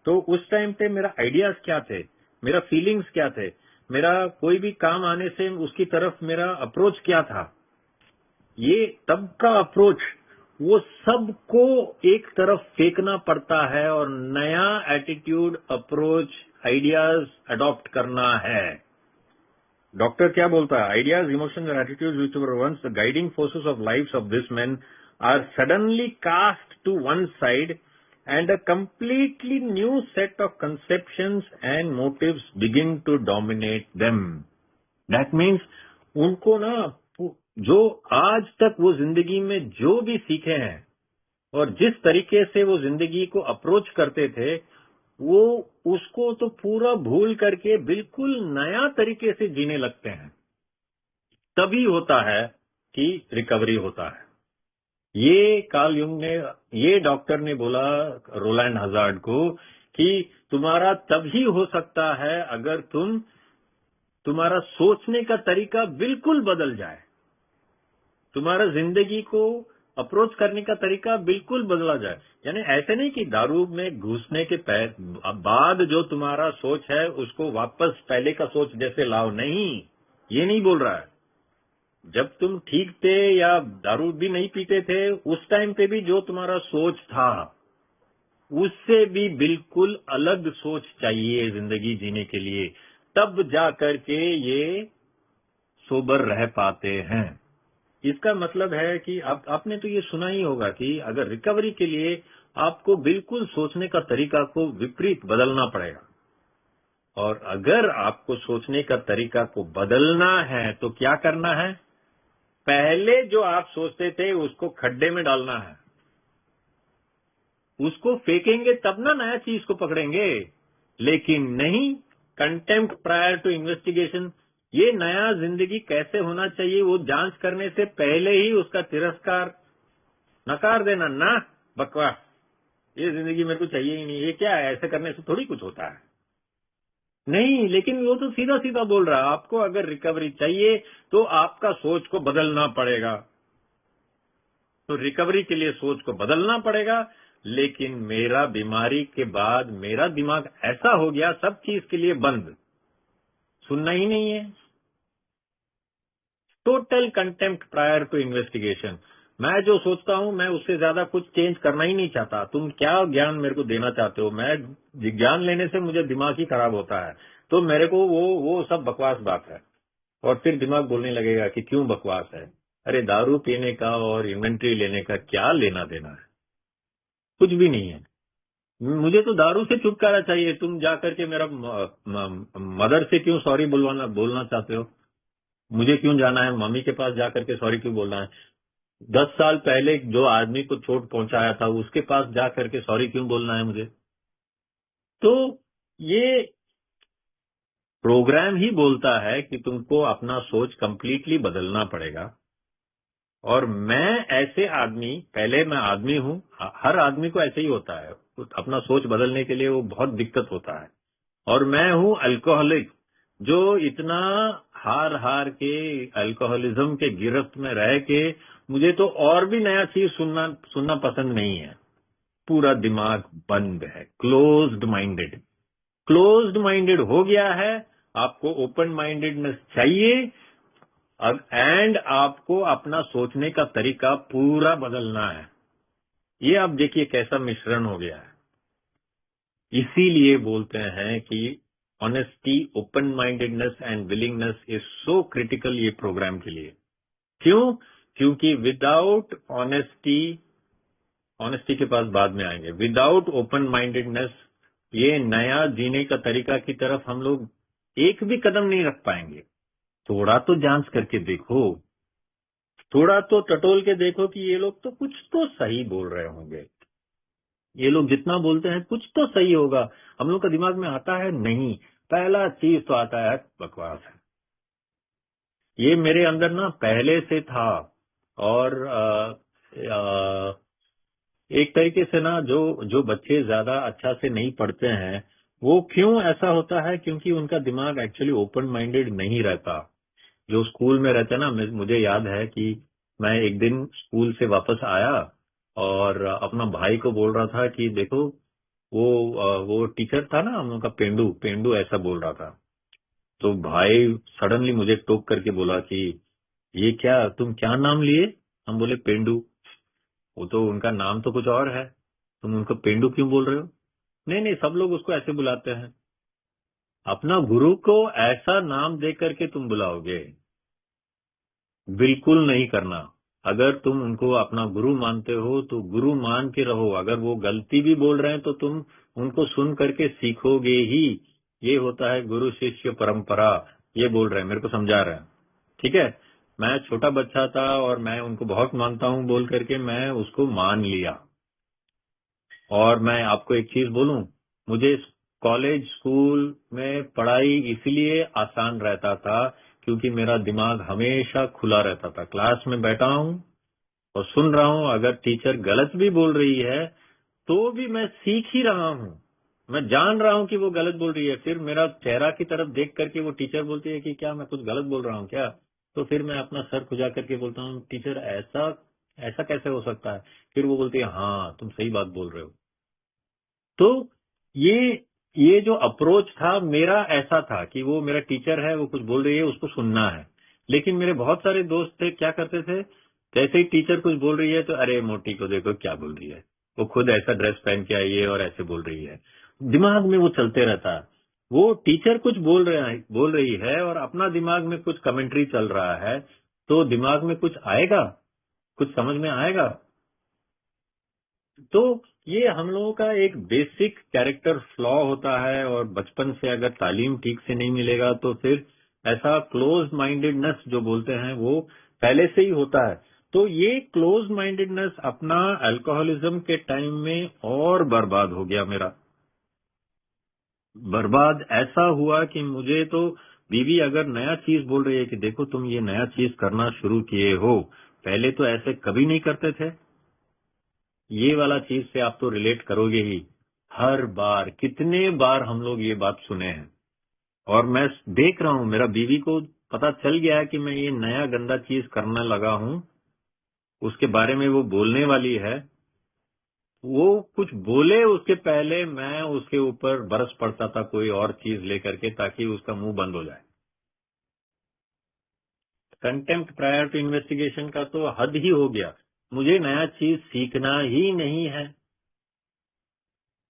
तो उस टाइम पे मेरा आइडियाज क्या थे, मेरा फीलिंग्स क्या थे, मेरा कोई भी काम आने से उसकी तरफ मेरा अप्रोच क्या था, ये तब का अप्रोच, वो सबको एक तरफ फेंकना पड़ता है और नया एटीट्यूड, अप्रोच, आइडियाज अडॉप्ट करना है। डॉक्टर क्या बोलता है? Ideas, emotions and attitudes which were once the guiding forces of lives of this man are suddenly cast to one side and a completely new set of conceptions and motives begin to dominate them. That means उनको ना, जो आज तक वो जिंदगी में जो भी सीखे हैं और जिस तरीके से वो जिंदगी को अप्रोच करते थे, वो उसको तो पूरा भूल करके बिल्कुल नया तरीके से जीने लगते हैं। तभी होता है कि रिकवरी होता है। ये कार्ल युंग ने, ये डॉक्टर ने बोला रोलैंड हजार्ड को कि तुम्हारा तभी हो सकता है अगर तुम्हारा सोचने का तरीका बिल्कुल बदल जाए, तुम्हारा जिंदगी को अप्रोच करने का तरीका बिल्कुल बदला जाए। यानी ऐसे नहीं कि दारू में घुसने के बाद जो तुम्हारा सोच है उसको वापस पहले का सोच जैसे लाओ, नहीं, ये नहीं बोल रहा है। जब तुम ठीक थे या दारू भी नहीं पीते थे, उस टाइम पे भी जो तुम्हारा सोच था उससे भी बिल्कुल अलग सोच चाहिए जिंदगी जीने के लिए, तब जा करके ये सोबर रह पाते हैं। इसका मतलब है कि आपने तो ये सुना ही होगा कि अगर रिकवरी के लिए आपको बिल्कुल सोचने का तरीका को विपरीत बदलना पड़ेगा, और अगर आपको सोचने का तरीका को बदलना है तो क्या करना है? पहले जो आप सोचते थे उसको खड्डे में डालना है, उसको फेंकेंगे तब ना नया चीज को पकड़ेंगे, लेकिन नहीं कंटेम्प्ट प्रायर टू इन्वेस्टिगेशन। ये नया जिंदगी कैसे होना चाहिए वो जांच करने से पहले ही उसका तिरस्कार, नकार देना, ना बकवास, ये जिंदगी मेरे को चाहिए ही नहीं, ये क्या है, ऐसे करने से थोड़ी कुछ होता है। नहीं, लेकिन वो तो सीधा सीधा बोल रहा है आपको अगर रिकवरी चाहिए तो आपका सोच को बदलना पड़ेगा। तो रिकवरी के लिए सोच को बदलना पड़ेगा, लेकिन मेरा बीमारी के बाद मेरा दिमाग ऐसा हो गया सब चीज के लिए बंद, सुनना ही नहीं है। Total contempt prior to investigation. मैं जो सोचता हूं मैं उससे ज्यादा कुछ चेंज करना ही नहीं चाहता। तुम क्या ज्ञान मेरे को देना चाहते हो? मैं ज्ञान लेने से मुझे दिमाग ही खराब होता है, तो मेरे को वो सब बकवास बात है। और फिर दिमाग बोलने लगेगा कि क्यों बकवास है। अरे दारू पीने का और इन्वेंट्री लेने का क्या लेना देना है? कुछ भी नहीं है। मुझे तो दारू से छुटकारा चाहिए। तुम जाकर के मेरा मदर से क्यों सॉरी बोलना चाहते हो? मुझे क्यों जाना है मम्मी के पास जाकर के सॉरी क्यों बोलना है? 10 साल पहले जो आदमी को चोट पहुंचाया था उसके पास जाकर के सॉरी क्यों बोलना है मुझे? तो ये प्रोग्राम ही बोलता है कि तुमको अपना सोच कंप्लीटली बदलना पड़ेगा। और मैं ऐसे आदमी, पहले मैं आदमी हूं, हर आदमी को ऐसे ही होता है, अपना सोच बदलने के लिए वो बहुत दिक्कत होता है। और मैं हूं अल्कोहलिक, जो इतना हार हार के अल्कोहलिज्म के गिरफ्त में रह के मुझे तो और भी नया चीज सुनना पसंद नहीं है। पूरा दिमाग बंद है, क्लोज्ड माइंडेड। क्लोज्ड माइंडेड हो गया है, आपको ओपन माइंडेडनेस चाहिए। एंड आपको अपना सोचने का तरीका पूरा बदलना है। ये आप देखिए कैसा मिश्रण हो गया है। इसीलिए बोलते हैं कि honesty, open mindedness and willingness is so critical ये प्रोग्राम के लिए। क्यों? क्योंकि विदाउट ऑनेस्टी, ऑनेस्टी के पास बाद में आएंगे, विदाउट ओपन माइंडेडनेस ये नया जीने का तरीका की तरफ हम लोग एक भी कदम नहीं रख पाएंगे। थोड़ा तो जांच करके देखो, थोड़ा तो टटोल के देखो कि ये लोग तो कुछ तो सही बोल रहे होंगे, ये लोग जितना बोलते हैं कुछ तो सही होगा। हम लोग का दिमाग में आता है नहीं, पहला चीज तो आता है बकवास है। ये मेरे अंदर ना पहले से था। और एक तरीके से ना जो जो बच्चे ज्यादा अच्छा से नहीं पढ़ते हैं, वो क्यों ऐसा होता है? क्योंकि उनका दिमाग एक्चुअली ओपन माइंडेड नहीं रहता। जो स्कूल में रहते हैं ना, मुझे याद है कि मैं एक दिन स्कूल से वापस आया और अपना भाई को बोल रहा था कि देखो वो टीचर था ना हम लोग का, पेंडू पेंडू ऐसा बोल रहा था। तो भाई सडनली मुझे टोक करके बोला कि ये क्या, तुम क्या नाम लिए? हम बोले पेंडू। वो तो उनका नाम तो कुछ और है, तुम उनको पेंडू क्यों बोल रहे हो? नहीं नहीं, सब लोग उसको ऐसे बुलाते हैं। अपना गुरु को ऐसा नाम दे करके तुम बुलाओगे? बिल्कुल नहीं करना। अगर तुम उनको अपना गुरु मानते हो तो गुरु मान के रहो। अगर वो गलती भी बोल रहे हैं तो तुम उनको सुन करके सीखोगे ही। ये होता है गुरु शिष्य परंपरा। ये बोल रहे हैं, मेरे को समझा रहे हैं, ठीक है। मैं छोटा बच्चा था और मैं उनको बहुत मानता हूं बोल करके मैं उसको मान लिया। और मैं आपको एक चीज बोलूं, मुझे कॉलेज स्कूल में पढ़ाई इसलिए आसान रहता था क्योंकि मेरा दिमाग हमेशा खुला रहता था। क्लास में बैठा हूं और सुन रहा हूं, अगर टीचर गलत भी बोल रही है तो भी मैं सीख ही रहा हूं। मैं जान रहा हूं कि वो गलत बोल रही है, फिर मेरा चेहरा की तरफ देख करके वो टीचर बोलती है कि क्या मैं कुछ गलत बोल रहा हूं क्या? तो फिर मैं अपना सर खुजा करके बोलता हूं टीचर ऐसा ऐसा कैसे हो सकता है? फिर वो बोलती है हाँ तुम सही बात बोल रहे हो। तो ये ये जो अप्रोच था मेरा ऐसा था कि वो मेरा टीचर है, वो कुछ बोल रही है, उसको सुनना है। लेकिन मेरे बहुत सारे दोस्त थे, क्या करते थे, जैसे ही टीचर कुछ बोल रही है तो अरे मोटी को देखो क्या बोल रही है, वो खुद ऐसा ड्रेस पहन के आई है और ऐसे बोल रही है। दिमाग में वो चलते रहता है। वो टीचर कुछ बोल रही है और अपना दिमाग में कुछ कमेंट्री चल रहा है, तो दिमाग में कुछ आएगा, कुछ समझ में आएगा? तो ये हम लोगों का एक बेसिक कैरेक्टर फ्लॉ होता है। और बचपन से अगर तालीम ठीक से नहीं मिलेगा तो फिर ऐसा क्लोज माइंडेडनेस जो बोलते हैं वो पहले से ही होता है। तो ये क्लोज माइंडेडनेस अपना अल्कोहलिज्म के टाइम में और बर्बाद हो गया मेरा। बर्बाद ऐसा हुआ कि मुझे तो बीवी अगर नया चीज बोल रही है कि देखो तुम ये नया चीज करना शुरू किए हो, पहले तो ऐसे कभी नहीं करते थे, ये वाला चीज से आप तो रिलेट करोगे ही। हर बार, कितने बार हम लोग ये बात सुने हैं। और मैं देख रहा हूं, मेरा बीवी को पता चल गया है कि मैं ये नया गंदा चीज करने लगा हूं, उसके बारे में वो बोलने वाली है। वो कुछ बोले उसके पहले मैं उसके ऊपर बरस पड़ता था कोई और चीज लेकर के, ताकि उसका मुंह बंद हो जाए। कंटेम्प्ट प्रायर टू इन्वेस्टिगेशन का तो हद ही हो गया। मुझे नया चीज सीखना ही नहीं है।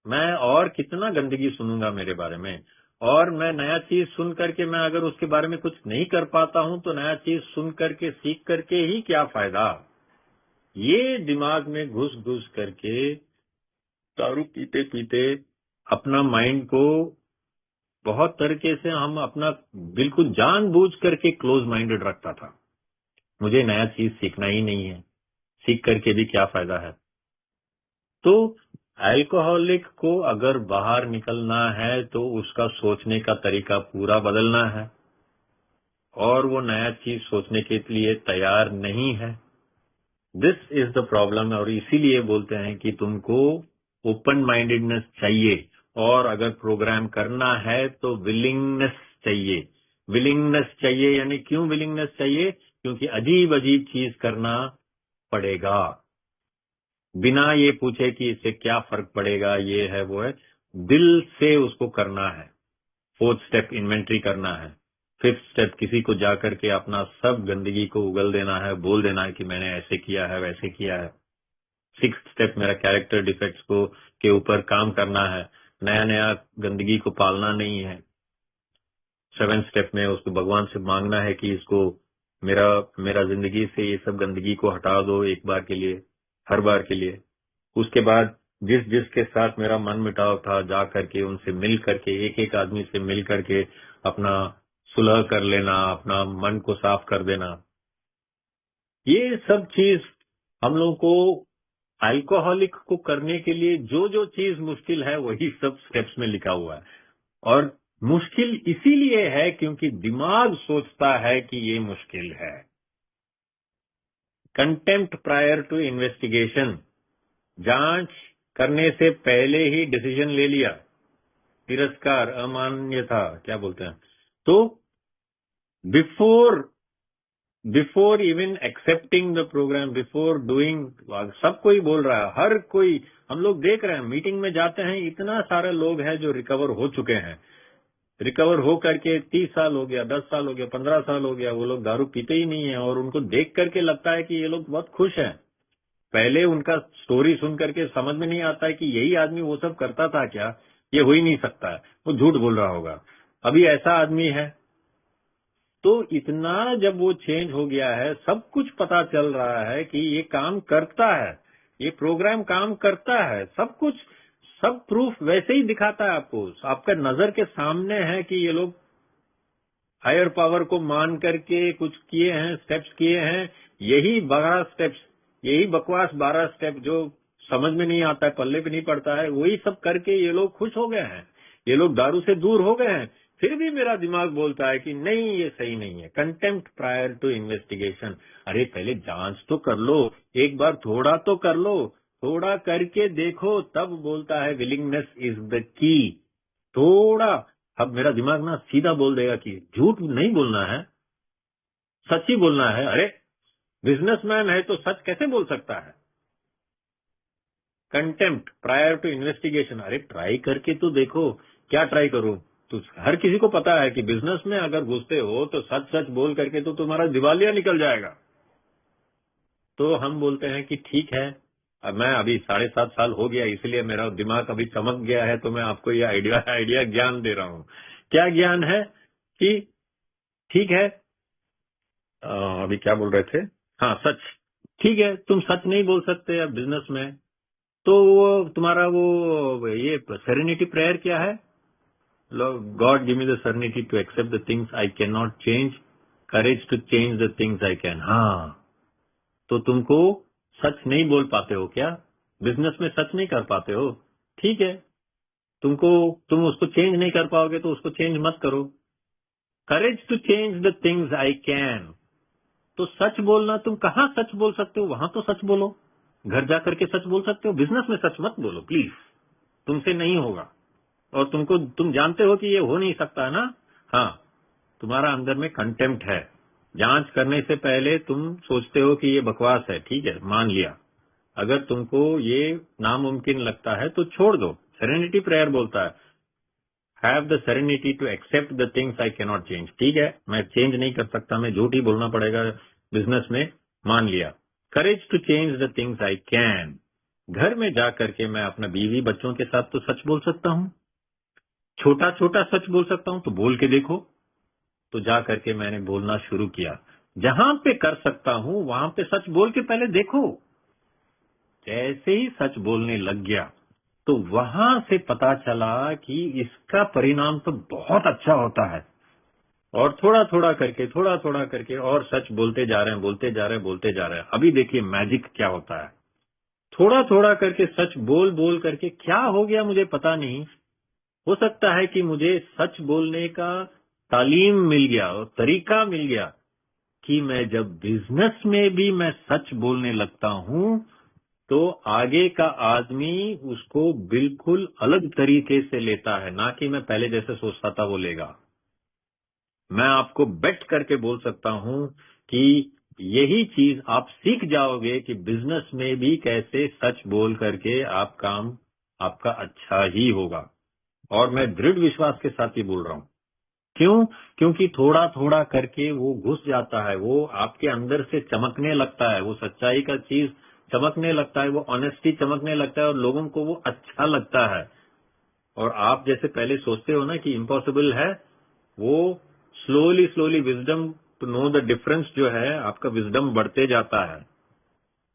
मैं और कितना गंदगी सुनूंगा मेरे बारे में? और मैं नया चीज सुन करके मैं अगर उसके बारे में कुछ नहीं कर पाता हूं तो नया चीज सुन करके सीख करके ही क्या फायदा? ये दिमाग में घुस घुस करके दारू पीते पीते अपना माइंड को बहुत तरीके से हम अपना बिल्कुल जानबूझ करके क्लोज माइंडेड रखता था। मुझे नया चीज सीखना ही नहीं है, सीख करके भी क्या फायदा है? तो अल्कोहलिक को अगर बाहर निकलना है तो उसका सोचने का तरीका पूरा बदलना है, और वो नया चीज सोचने के लिए तैयार नहीं है। This is the problem. और इसीलिए बोलते हैं कि तुमको ओपन माइंडेडनेस चाहिए, और अगर प्रोग्राम करना है तो विलिंगनेस चाहिए। विलिंगनेस चाहिए यानी क्यों विलिंगनेस चाहिए? क्योंकि अजीब अजीब चीज करना पड़ेगा, बिना ये पूछे कि इससे क्या फर्क पड़ेगा, ये है वो है। दिल से उसको करना है। फोर्थ स्टेप इन्वेंट्री करना है। 5th स्टेप, किसी को जा करके अपना सब गंदगी को उगल देना है, बोल देना है कि मैंने ऐसे किया है, वैसे किया है। 6th स्टेप मेरा कैरेक्टर डिफेक्ट्स को के ऊपर काम करना है, नया नया गंदगी को पालना नहीं है। 7th स्टेप में उसको भगवान से मांगना है कि इसको मेरा मेरा जिंदगी से ये सब गंदगी को हटा दो एक बार के लिए, हर बार के लिए। उसके बाद जिस जिसके साथ मेरा मन मिटाव था, जा करके उनसे मिल करके, एक एक आदमी से मिल करके अपना सुलह कर लेना, अपना मन को साफ कर देना। ये सब चीज हम लोगों को अल्कोहलिक को करने के लिए जो जो चीज मुश्किल है वही सब स्टेप्स में लिखा हुआ है। और मुश्किल इसीलिए है क्योंकि दिमाग सोचता है कि ये मुश्किल है। कंटेम्प्ट प्रायर टू इन्वेस्टिगेशन, जांच करने से पहले ही डिसीजन ले लिया, तिरस्कार, अमान्यता क्या बोलते हैं। तो before even accepting the programme, before doing, सब कोई बोल रहा है, हर कोई, हम लोग देख रहे हैं, मीटिंग में जाते हैं, इतना सारे लोग हैं जो रिकवर हो चुके हैं। रिकवर हो करके 30 साल हो गया, 10 साल हो गया, 15 साल हो गया, वो लोग दारू पीते ही नहीं है और उनको देख करके लगता है कि ये लोग बहुत खुश हैं। पहले उनका स्टोरी सुन करके समझ में नहीं आता है कि यही आदमी वो सब करता था क्या, ये हो ही नहीं सकता है, वो झूठ बोल रहा होगा, अभी ऐसा आदमी है। तो इतना जब वो चेंज हो गया है, सब कुछ पता चल रहा है कि ये काम करता है, ये प्रोग्राम काम करता है, सब कुछ, सब प्रूफ वैसे ही दिखाता है आपको, आपका नजर के सामने है कि ये लोग हायर पावर को मान करके कुछ किए हैं, स्टेप्स किए हैं। यही 12 स्टेप्स, यही बकवास 12 स्टेप जो समझ में नहीं आता है, पल्ले पे नहीं पड़ता है, वही सब करके ये लोग खुश हो गए हैं, ये लोग दारू से दूर हो गए हैं। फिर भी मेरा दिमाग बोलता है कि नहीं, ये सही नहीं है। कंटेम्प्ट प्रायर टू इन्वेस्टिगेशन, अरे पहले जांच तो कर लो, एक बार थोड़ा तो कर लो, थोड़ा करके देखो, तब बोलता है विलिंगनेस इज द की। थोड़ा, अब मेरा दिमाग ना सीधा बोल देगा कि झूठ नहीं बोलना है, सच ही बोलना है। अरे बिजनेसमैन है तो सच कैसे बोल सकता है। कंटेम्प्ट प्रायर टू इन्वेस्टिगेशन, अरे ट्राई करके तो देखो, क्या ट्राई करूं। तो हर किसी को पता है कि बिजनेस में अगर घुसते हो तो सच सच बोल करके तो तुम्हारा दिवालिया निकल जाएगा। तो हम बोलते हैं कि ठीक है, अब मैं अभी 7.5 साल हो गया, इसलिए मेरा दिमाग अभी चमक गया है, तो मैं आपको ये आइडिया ज्ञान दे रहा हूं। क्या ज्ञान है कि ठीक है, अभी क्या बोल रहे थे, हाँ सच, ठीक है, तुम सच नहीं बोल सकते अब बिजनेस में, तो वो तुम्हारा वो ये सेरेनिटी प्रेयर क्या है, God give me the serenity to accept the things I can not change, courage to change the things I can. हाँ, तो तुमको सच नहीं बोल पाते हो क्या, बिजनेस में सच नहीं कर पाते हो, ठीक है, तुम उसको चेंज नहीं कर पाओगे तो उसको चेंज मत करो। Courage to change the things I can, तो सच बोलना, तुम कहाँ सच बोल सकते हो, वहां तो सच बोलो, घर जाकर के सच बोल सकते हो, बिजनेस में सच मत बोलो प्लीज, तुमसे नहीं होगा। और तुम जानते हो कि ये हो नहीं सकता ना, हाँ, तुम्हारा अंदर में कंटेम्प्ट है। जांच करने से पहले तुम सोचते हो कि ये बकवास है, ठीक है, मान लिया। अगर तुमको ये नामुमकिन लगता है तो छोड़ दो। सेरेनिटी प्रेयर बोलता है, have the serenity to accept the things I can not change. ठीक है, मैं चेंज नहीं कर सकता, मैं झूठ ही बोलना पड़ेगा बिजनेस में, मान लिया। Courage to change the things I can, घर में जा करके मैं अपना बीवी बच्चों के साथ तो सच बोल सकता हूँ, छोटा छोटा सच बोल सकता हूँ, तो बोल के देखो। तो जा करके मैंने बोलना शुरू किया, जहां पे कर सकता हूँ वहां पे सच बोल के पहले देखो। जैसे ही सच बोलने लग गया तो वहां से पता चला कि इसका परिणाम तो बहुत अच्छा होता है। और थोड़ा थोड़ा करके और सच बोलते जा रहे हैं, बोलते जा रहे हैं, बोलते जा रहे हैं। अभी देखिए मैजिक क्या होता है, थोड़ा थोड़ा करके सच बोल बोल करके क्या हो गया मुझे पता नहीं। हो सकता है कि मुझे सच बोलने का तालीम मिल गया और तरीका मिल गया कि मैं जब बिजनेस में भी मैं सच बोलने लगता हूं तो आगे का आदमी उसको बिल्कुल अलग तरीके से लेता है, ना कि मैं पहले जैसे सोचता था वो लेगा। मैं आपको बेट करके बोल सकता हूं कि यही चीज आप सीख जाओगे कि बिजनेस में भी कैसे सच बोल करके आप काम आपका अच्छा ही होगा। और मैं दृढ़ विश्वास के साथ ही बोल रहा हूं। क्यों? क्योंकि थोड़ा थोड़ा करके वो घुस जाता है, वो आपके अंदर से चमकने लगता है, वो सच्चाई का चीज चमकने लगता है, वो ऑनेस्टी चमकने लगता है और लोगों को वो अच्छा लगता है। और आप जैसे पहले सोचते हो ना कि इम्पॉसिबल है, वो slowly slowly wisdom to know the difference जो है, आपका विजडम बढ़ते जाता है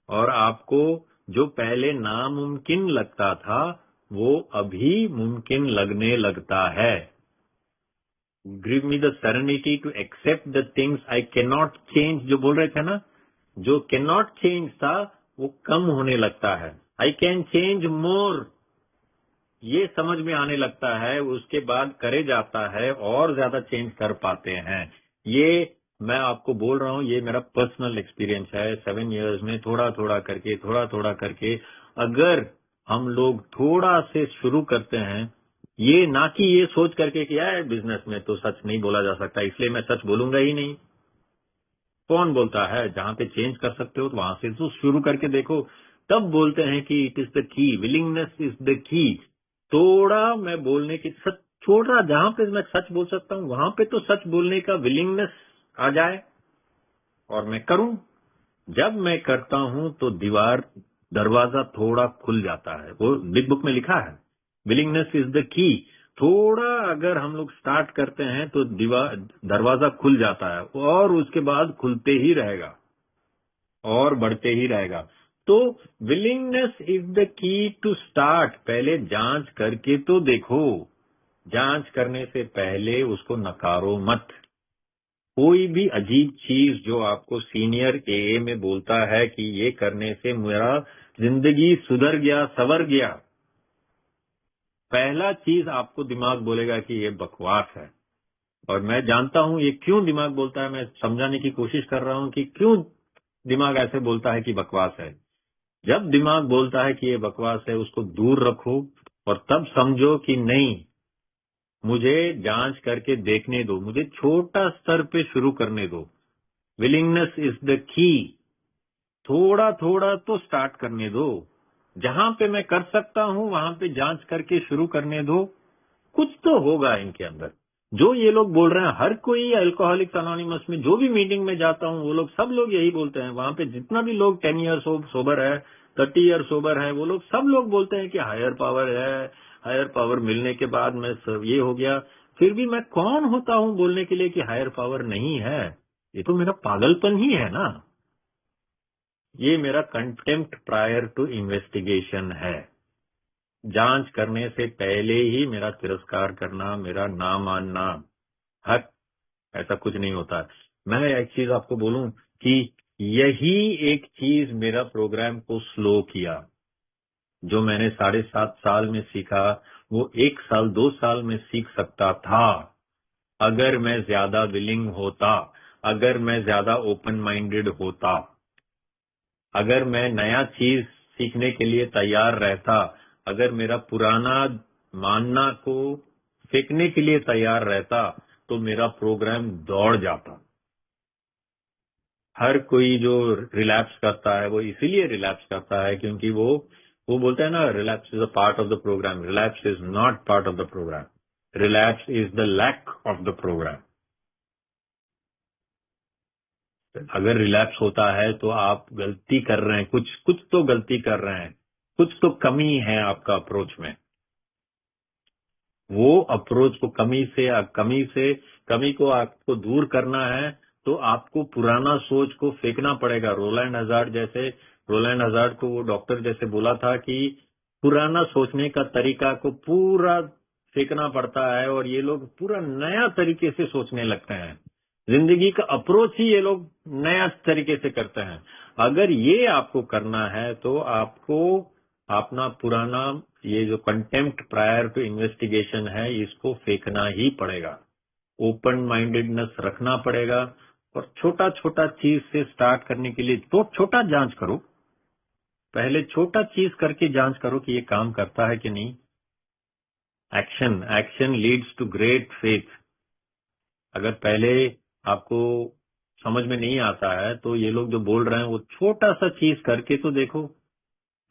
और आपको जो पहले नामुमकिन लगता था वो अभी मुमकिन लगने लगता है। Give me the serenity to accept the things I can not change, जो बोल रहे थे ना, जो कैन नॉट चेंज था वो कम होने लगता है। आई कैन चेंज मोर, ये समझ में आने लगता है, उसके बाद करे जाता है और ज्यादा चेंज कर पाते हैं। ये मैं आपको बोल रहा हूँ, ये मेरा पर्सनल एक्सपीरियंस है। 7 इयर्स में थोड़ा थोड़ा करके अगर हम लोग थोड़ा से शुरू करते हैं, ये ना कि ये सोच करके कि यार बिजनेस में तो सच नहीं बोला जा सकता इसलिए मैं सच बोलूंगा ही नहीं। कौन बोलता है? जहां पे चेंज कर सकते हो तो वहां से तो शुरू करके देखो, तब बोलते हैं कि इट इज द की, विलिंगनेस इज द की। थोड़ा मैं बोलने की सच छोड़ रहा, जहां पे मैं सच बोल सकता हूँ वहां पे तो सच बोलने का विलिंगनेस आ जाए और मैं करूं। जब मैं करता हूं तो दरवाजा थोड़ा खुल जाता है, वो बिग बुक में लिखा है, विलिंगनेस इज द की। थोड़ा अगर हम लोग स्टार्ट करते हैं तो दरवाजा खुल जाता है और उसके बाद खुलते ही रहेगा और बढ़ते ही रहेगा। तो willingness is the key to start. पहले जांच करके तो देखो, जांच करने से पहले उसको नकारो मत। कोई भी अजीब चीज जो आपको सीनियर एए में बोलता है कि ये करने से मेरा जिंदगी सुधर गया, सवर गया, पहला चीज आपको दिमाग बोलेगा कि ये बकवास है। और मैं जानता हूं ये क्यों दिमाग बोलता है, मैं समझाने की कोशिश कर रहा हूं कि क्यों दिमाग ऐसे बोलता है कि बकवास है। जब दिमाग बोलता है कि ये बकवास है, उसको दूर रखो और तब समझो कि नहीं, मुझे जांच करके देखने दो, मुझे छोटा स्तर पे शुरू करने दो। विलिंगनेस इज द की। थोड़ा थोड़ा तो स्टार्ट करने दो, जहां पे मैं कर सकता हूं वहां पे जांच करके शुरू करने दो। कुछ तो होगा इनके अंदर। जो ये लोग बोल रहे हैं, हर कोई अल्कोहलिक्स अनोनिमस में जो भी मीटिंग में जाता हूं वो लोग सब लोग यही बोलते हैं। वहां पे जितना भी लोग 10 ईयर सोबर है, 30 ईयर सोबर है, वो लोग सब लोग बोलते हैं कि हायर पावर है, हायर पावर मिलने के बाद मैं ये हो गया। फिर भी मैं कौन होता हूं बोलने के लिए कि हायर पावर नहीं है? ये तो मेरा पागलपन ही है ना। ये मेरा कंटेम्प्ट प्रायर टू इन्वेस्टिगेशन है। जांच करने से पहले ही मेरा तिरस्कार करना, मेरा ना मानना, हक, ऐसा कुछ नहीं होता। मैं एक चीज आपको बोलूं कि यही एक चीज मेरा प्रोग्राम को स्लो किया। जो मैंने 7.5 साल में सीखा वो 1 साल 2 साल में सीख सकता था, अगर मैं ज्यादा विलिंग होता, अगर मैं ज्यादा ओपन माइंडेड होता, अगर मैं नया चीज सीखने के लिए तैयार रहता, अगर मेरा पुराना मानना को फेंकने के लिए तैयार रहता, तो मेरा प्रोग्राम दौड़ जाता। हर कोई जो रिलैप्स करता है वो इसीलिए रिलैप्स करता है क्योंकि वो बोलता है ना, relapse is a part of the programme. Relapse is not part of the programme, relapse is the lack of the programme. अगर रिलैप्स होता है तो आप गलती कर रहे हैं, कुछ कुछ तो गलती कर रहे हैं, कुछ तो कमी है आपका अप्रोच में। वो अप्रोच को कमी को आपको दूर करना है तो आपको पुराना सोच को फेंकना पड़ेगा। रोलैंड हजार्ड को वो डॉक्टर जैसे बोला था कि पुराना सोचने का तरीका को पूरा फेंकना पड़ता है और ये लोग पूरा नया तरीके से सोचने लगते हैं। जिंदगी का अप्रोच ही ये लोग नया तरीके से करते हैं। अगर ये आपको करना है तो आपको अपना पुराना ये जो कंटेम्प्ट प्रायर टू इन्वेस्टिगेशन है इसको फेंकना ही पड़ेगा। ओपन माइंडेडनेस रखना पड़ेगा और छोटा छोटा चीज से स्टार्ट करने के लिए तो छोटा जांच करो। पहले छोटा चीज करके जांच करो कि ये काम करता है कि नहीं। Action leads to great faith. अगर पहले आपको समझ में नहीं आता है तो ये लोग जो बोल रहे हैं वो छोटा सा चीज करके तो देखो।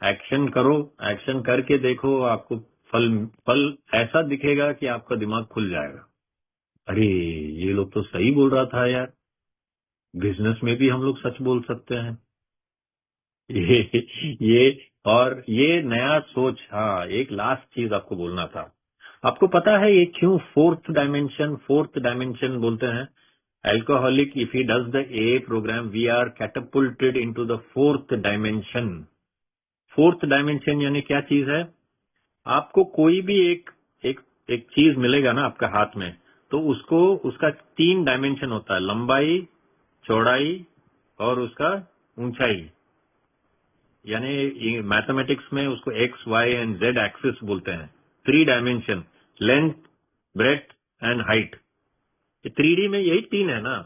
एक्शन करो, एक्शन करके देखो, आपको फल फल ऐसा दिखेगा कि आपका दिमाग खुल जाएगा। अरे ये लोग तो सही बोल रहा था यार, बिजनेस में भी हम लोग सच बोल सकते हैं। ये और ये नया सोच। हाँ, एक लास्ट चीज आपको बोलना था। आपको पता है ये क्यों फोर्थ डायमेंशन बोलते हैं? Alcoholic, if he does the a program, we are catapulted into the fourth dimension. Fourth dimension यानी क्या चीज है? आपको कोई भी एक एक चीज मिलेगा ना आपका हाथ में, तो उसको उसका 3 डायमेंशन होता है, लंबाई, चौड़ाई और उसका ऊंचाई। यानी मैथमेटिक्स में उसको X, Y and Z axis बोलते हैं। 3 dimension, length, breadth and height. ये 3D में यही 3 है ना।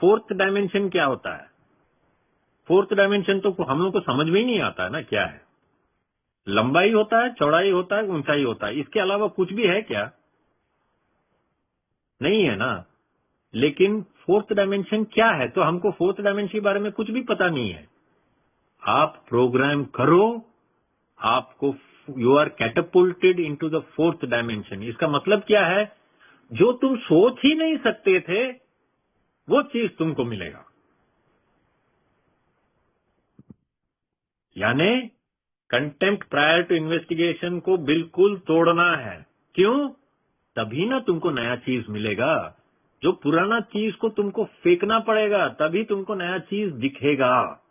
फोर्थ डायमेंशन क्या होता है? फोर्थ डायमेंशन तो हम लोग को समझ में ही नहीं आता है ना क्या है। लंबाई होता है, चौड़ाई होता है, ऊंचाई होता है, इसके अलावा कुछ भी है क्या? नहीं है ना। लेकिन फोर्थ डायमेंशन क्या है? तो हमको फोर्थ डायमेंशन के बारे में कुछ भी पता नहीं है। आप प्रोग्राम करो, आपको you are catapulted into the fourth dimension. इसका मतलब क्या है? जो तुम सोच ही नहीं सकते थे वो चीज तुमको मिलेगा। यानी कंटेम्प्ट प्रायर टू इन्वेस्टिगेशन को बिल्कुल तोड़ना है। क्यों? तभी ना तुमको नया चीज मिलेगा। जो पुराना चीज को तुमको फेंकना पड़ेगा, तभी तुमको नया चीज दिखेगा।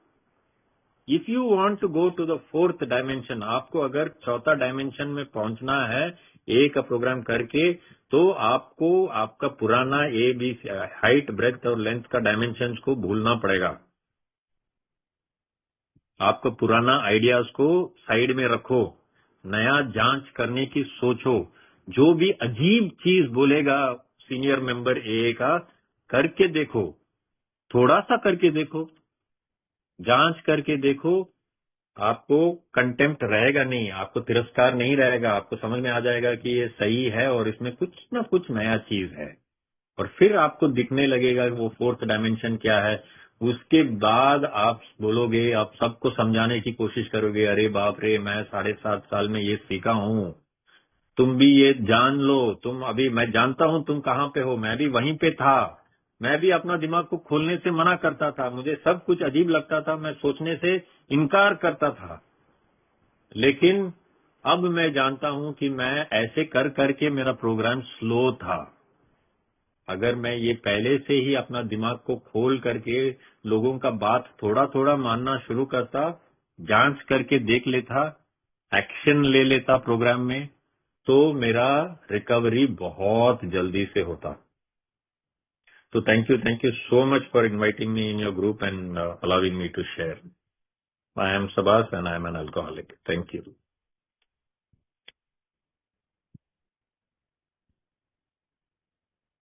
If you want to go to the fourth dimension, आपको अगर चौथा डायमेंशन में पहुंचना है ए का प्रोग्राम करके, तो आपको आपका पुराना ए बी, हाइट, ब्रेथ और लेंथ का डायमेंशन को भूलना पड़ेगा। आपको पुराना आइडियाज को साइड में रखो, नया जांच करने की सोचो। जो भी अजीब चीज बोलेगा सीनियर मेंबर ए का, करके देखो, थोड़ा सा करके देखो, जांच करके देखो। आपको कंटेम्प्ट रहेगा नहीं, आपको तिरस्कार नहीं रहेगा, आपको समझ में आ जाएगा कि ये सही है और इसमें कुछ ना कुछ नया चीज है। और फिर आपको दिखने लगेगा कि वो फोर्थ डायमेंशन क्या है। उसके बाद आप बोलोगे, आप सबको समझाने की कोशिश करोगे, अरे बाप रे, मैं 7.5 साल में ये सीखा हूँ, तुम भी ये जान लो। तुम अभी, मैं जानता हूँ तुम कहाँ पे हो, मैं भी वहीं पे था। मैं भी अपना दिमाग को खोलने से मना करता था, मुझे सब कुछ अजीब लगता था, मैं सोचने से इनकार करता था। लेकिन अब मैं जानता हूँ कि मैं ऐसे कर करके मेरा प्रोग्राम स्लो था। अगर मैं ये पहले से ही अपना दिमाग को खोल करके लोगों का बात थोड़ा थोड़ा मानना शुरू करता, जांच करके देख लेता, एक्शन ले लेता प्रोग्राम में, तो मेरा रिकवरी बहुत जल्दी से होता। तो thank you so much for inviting me in your group and allowing me to share. I am Subhas and I am an alcoholic. Thank you.